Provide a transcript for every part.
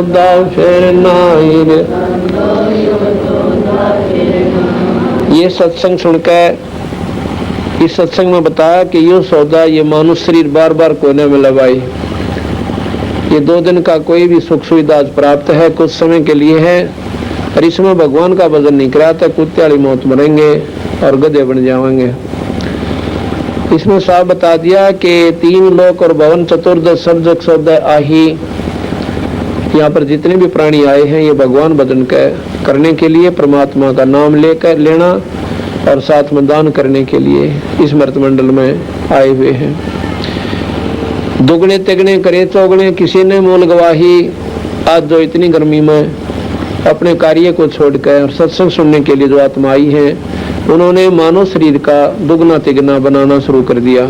सौदा फिर नाई रे। ये सत्संग सुनकर इस सत्संग में बताया कि यो सौदा ये मानुष शरीर बार बार कोने में लगाई। ये 2 दिन का कोई भी सुख सुविधा प्राप्त है, कुछ समय के लिए है, और इसमें भगवान का भजन नहीं कराता, कुत्ते वाली मौत मरेंगे और गधे बन जाएंगे। इसमें साफ बता दिया कि 3 लोक और भवन चतुर्दश सर्जक सौदा आही। यहाँ पर जितने भी प्राणी आए हैं ये भगवान भजन करने के लिए, परमात्मा का नाम लेकर लेना और साथ में दान करने के लिए इस मृत मंडल में आए हुए हैं। दुगने तिगने करे चौगने किसी ने मूल गवाही। आज जो इतनी गर्मी में अपने कार्य को छोड़कर सत्संग सुनने के लिए जो आत्मा आई है, उन्होंने मानव शरीर का दुगना तिगना बनाना शुरू कर दिया।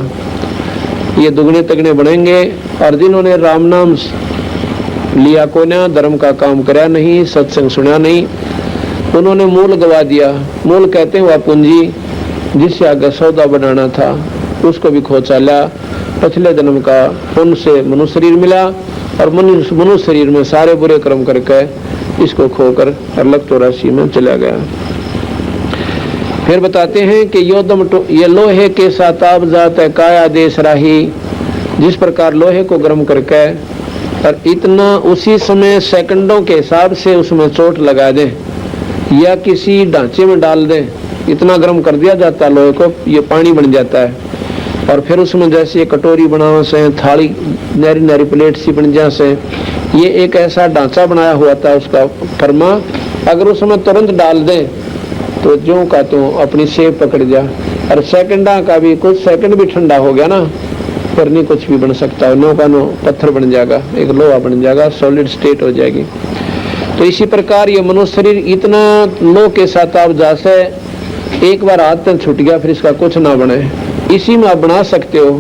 ये दुगने तिगने बनेंगे, और जिन्होंने राम नाम लिया को ना, धर्म का काम कराया नहीं, सत्संग सुना नहीं, उन्होंने मूल गवा दिया। मूल कहते हैं वह पूंजी जिससे आगे सौदा बनाना था, उसको भी खो चाला। पिछले जन्म का पुण्य से मनुष्य शरीर मिला, और मनुष्य शरीर में सारे बुरे कर्म करके इसको खोकर अलग 84 में चला गया। फिर बताते हैं कि योदम ये लोहे के साताब जात है काया देश राही। जिस प्रकार लोहे को गर्म करके और इतना उसी समय सेकंडों के हिसाब से उसमें चोट लगा दे या किसी ढांचे में डाल दे, इतना गर्म कर दिया जाता है लोहे को, ये पानी बन जाता है। और फिर उसमें जैसे कटोरी बनावा से, थाली नारी नारी प्लेट सी बन जा से, ये एक ऐसा ढांचा बनाया हुआ था उसका फरमा। अगर उसमें तुरंत डाल दे तो जो का तो अपनी सेब पकड़ जा, और सेकंडा का भी कुछ सेकंड भी ठंडा हो गया ना, फिर नहीं कुछ भी बन सकता है। नो का नो पत्थर बन जाएगा, एक लोहा बन जाएगा, सॉलिड स्टेट हो जाएगी। तो इसी प्रकार ये मनुष्य शरीर इतना लो के साथ आप जैसे एक बार हाथ तक छूट गया, फिर इसका कुछ ना बने। इसी में आप बना सकते हो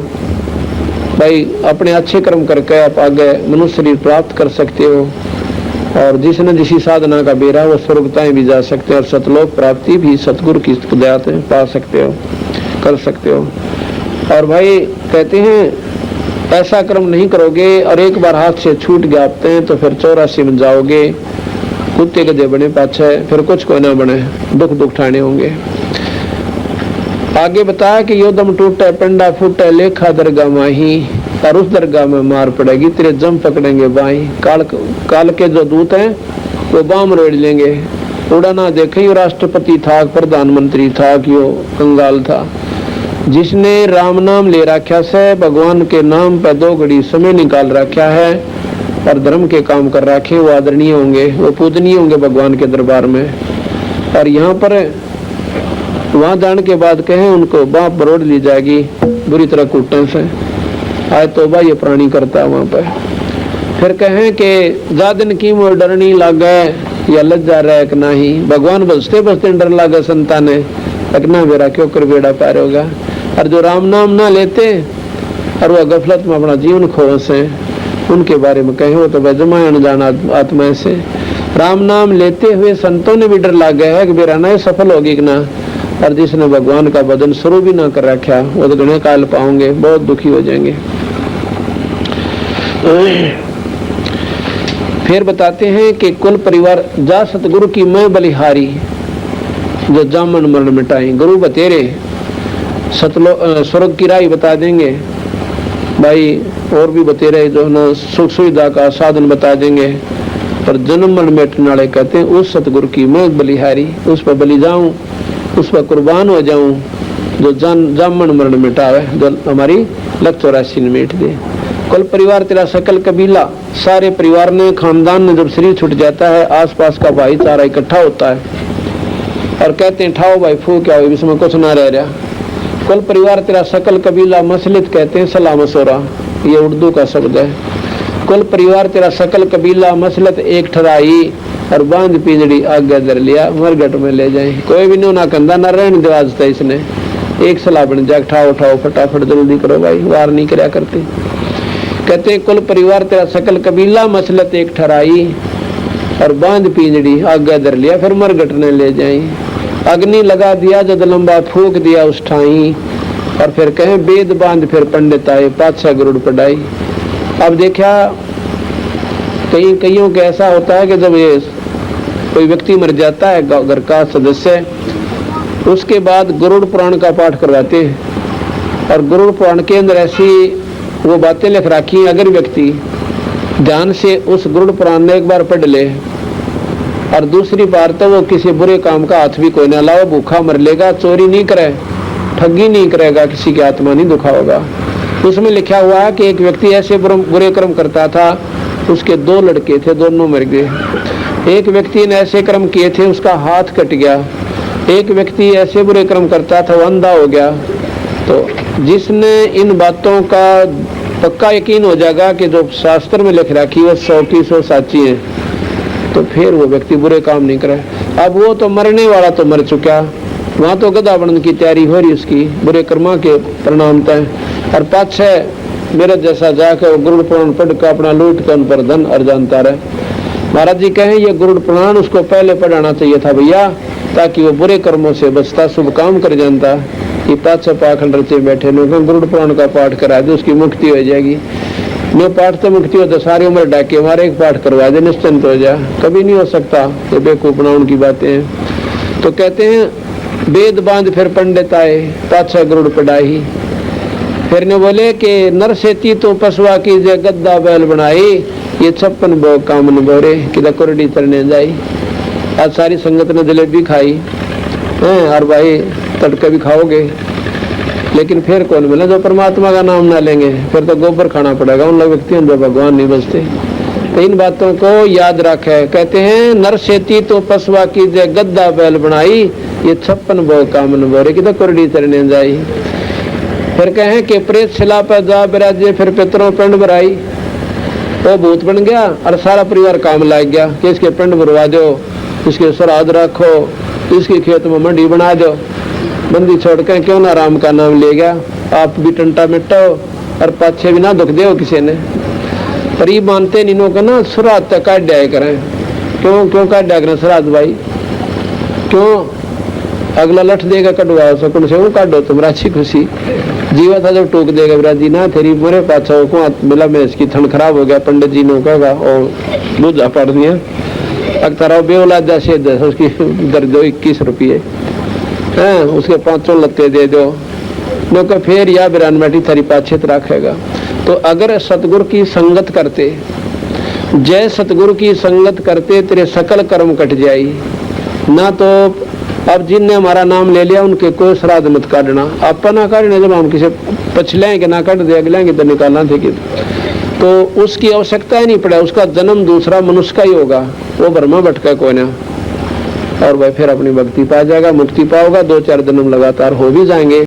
भाई, अपने अच्छे कर्म करके आप आगे मनुष्य शरीर प्राप्त कर सकते हो, और जिसने जिसी साधना का बेरा वो स्वर्गताएं भी जा सकते हैं, और सतलोक प्राप्ति भी सतगुरु की खुदात पा सकते हो, कर सकते हो। और भाई कहते हैं ऐसा कर्म नहीं करोगे और एक बार हाथ से छूट गया तो फिर 84 में जाओगे, कुत्ते गधे बने पाछे, फिर कुछ कोई ना बने, दुख ठाने होंगे। आगे बताया कि योदम टूटे पंडा फूटे लेखा दरगाह माही, और उस दरगाह में मार पड़ेगी, तेरे जम पकड़ेंगे बाई। काल के जो दूत हैं वो बाम रोड़ लेंगे। उड़ा ना देखे यो राष्ट्रपति था, प्रधानमंत्री था कि वो कंगाल था, जिसने राम नाम ले रखा से, भगवान के नाम पे 2 घड़ी समय निकाल रखा है और धर्म के काम कर रखे, वो आदरणीय होंगे, वो पूजनीय होंगे भगवान के दरबार में। और यहाँ पर वहां जाने के बाद कहें उनको बाप बरोड़ ली जाएगी बुरी तरह कूटने से। आए तोबा ये प्राणी करता है वहां पर। फिर कहें कि जादन की मोर डरनी लागे या लज्जा रहे कि नहीं, भगवान बसते बसते डर लागे संताने, लगना मेरा क्यों कर बेड़ा पार होगा। और जो राम नाम ना लेते और वह गफलत में अपना जीवन खोस है, उनके बारे में कहे वो तो बेजमा अनजान आत्मा से। राम नाम लेते हुए संतों ने भी डर लग गया है कि मेरा नए सफल होगी कि ना, और जिसने भगवान का भजन शुरू भी ना कर रखा वो तो घने काल पाओगे, बहुत दुखी हो जाएंगे। फिर बताते हैं कि कुल परिवार जा सतगुरु की मैं बलिहारी, जो जामन मरण मिटाई। गुरु बतेरे स्वर्ग की राह बता देंगे भाई, और भी बतेरे जो ना सुख सुविधा का साधन बता देंगे। पर जन्म मरण मिटने वाले कहते हैं उस सतगुरु की मैं बलिहारी, उस पर बलि जाऊं, उस पर कुर्बान हो जाऊं, जो जामन मरण मिटावे, जो हमारी लग 84 मिट दे। कुल परिवार तेरा सकल कबीला, सारे परिवार ने खानदान में जब शरीर छूट जाता है, आसपास का भाईचारा इकट्ठा होता है और कहते हैं ठाओ भाई फू क्या हो, इसमें कुछ ना रह रहा। कुल परिवार तेरा सकल कबीला मसलित कहते हैं सलाम मसोरा, ये उर्दू का शब्द है। कुल परिवार तेरा सकल कबीला मसलत एक ठराई, और बांध पिंजड़ी आगे दर लिया मरगट में ले जाए। कोई भी ना कंधा न रहने दो आज तक, इसने एक सलाह बन जाए उठाओ उठाओ फटाफट जल्दी करो भाई, वार नहीं कराया करते। कहते कुल परिवार तेरा सकल कबीला मसलत एक ठराई, और बांध पिंजड़ी आगे दर लिया फिर मरगट ने ले जाए। अग्नि लगा दिया जद लंबा फूक दिया उस ठाई, और फिर कहे वेद बांध फिर पंडित आए पातशाह गरुड़ पढ़ाई। अब देखा कईयों का ऐसा होता है कि जब ये कोई व्यक्ति मर जाता है घर का सदस्य, उसके बाद गरुड़ पुराण का पाठ करवाते हैं। और गरुड़ पुराण के अंदर ऐसी वो बातें लिख रखी, अगर व्यक्ति ध्यान से उस गरुड़ पुराण ने एक बार पढ़ ले और दूसरी बार तो वो किसी बुरे काम का हाथ भी कोई ना लाओ, भूखा मर लेगा, चोरी नहीं करे, ठगी नहीं करेगा, किसी की आत्मा नहीं दुखाओगा। उसमें लिखा हुआ है कि एक व्यक्ति ऐसे बुरे कर्म करता था, उसके 2 लड़के थे, दोनों मर गए। एक व्यक्ति ने ऐसे कर्म किए थे, उसका हाथ कट गया। एक व्यक्ति ऐसे बुरे कर्म करता था, वो अंधा हो गया। तो जिसने इन बातों का पक्का यकीन हो जाएगा कि जो शास्त्र में लिख रखी है 100 की 100 साची है, तो फिर वो व्यक्ति बुरे काम नहीं करे। अब वो तो मरने वाला तो मर चुका, वहां तो गधा बनने की तैयारी हो रही उसकी बुरे कर्मा के परिणाम तय। और पाछे मेरे जैसा जाकर गरुड़ पुराण पढ़ कर अपना लूट कर उन पर धन अर्जनता रहे। महाराज जी कहें ये गरुड़ पुराण उसको पहले पढ़ाना चाहिए था भैया, ताकि वो बुरे कर्मों से बचता, शुभ काम कर जानता। कि पाछे पाखंड रचे बैठे लोग गरुड़ पुराण का पाठ करा दे, उसकी मुक्ति हो जाएगी। नो पाठ तो मुक्ति हो तो सारी उम्र डाके हमारे एक पाठ करवा दे, निश्चिंत हो जा। कभी नहीं हो सकता, ये बेवकूफना उनकी बातें हैं। तो कहते हैं वेद बांध फिर पंडित आए, पाछा गरुड़ पढ़ाई। फिर ने बोले कि नर सेती तो पशुआ की जे गद्दा बैल बनाई, ये 56 भोग काम न बोरे कि कुरडी चढ़ने जाई। आज सारी संगत ने जलेबी खाई और भाई तड़के भी खाओगे, लेकिन फिर कौन मिला जो परमात्मा का नाम ना लेंगे, फिर तो गोबर खाना पड़ेगा उन लोग व्यक्तियों जो भगवान नहीं बचते। तो इन बातों को याद रखे। कहते हैं नर सेती तो पशुआ की जे गद्दा बैल बनाई, ये 56 भोग काम न बोरे कि कुरडी चढ़ने जाई। फिर कहें कि प्रेत शिला पर जा बिराजे, फिर पितरों पिंड भराई। वो भूत बन गया और सारा परिवार काम लाग गया कि इसके पिंड भरवा दो, इसके श्राद्ध रखो, इसके खेत में मंडी बना दो। बंदी छोड़कर क्यों ना राम का नाम ले गया, आप भी टंटा मिटो और पाछे भी ना दुख दे किसी ने। पर ये मानते निनो का ना श्राद्ध तक काट दिया करें। क्यों काट दिया करें श्राद्ध भाई? क्यों? अगला लठ देगा कटवाओ सकून से वो काटो तुम राची खुशी। जीवा था जब टोक देगा विराजी ना तेरी मोरे पाछा को मिला में इसकी ठंड खराब हो गया, पंडित जी ने कहेगा और बुझा पड़ दिया अक्तारा बेौलाद जैसे उसकी दर दो 21 रुपये है, उसके 5 लत्ते दे दो लोग, फिर या बिरान बैठी थारी पाछेत रखेगा। तो अगर सतगुरु की संगत करते, जय सतगुरु की संगत करते, तेरे सकल कर्म कट जाई ना। तो अब जिनने हमारा नाम ले लिया उनके कोई श्राद्ध मत काटना, आप ना काटने। जब हम किसी पछलेंगे ना काट दे अगलेंगे तो निकालना थे कि तो उसकी आवश्यकता ही नहीं पड़ा। उसका जन्म दूसरा मनुष्य का ही होगा, वो ब्रह्मा भटका कोई ना, और वह फिर अपनी भक्ति पा जाएगा, मुक्ति पाओगा। 2-4 जन्म लगातार हो भी जाएंगे।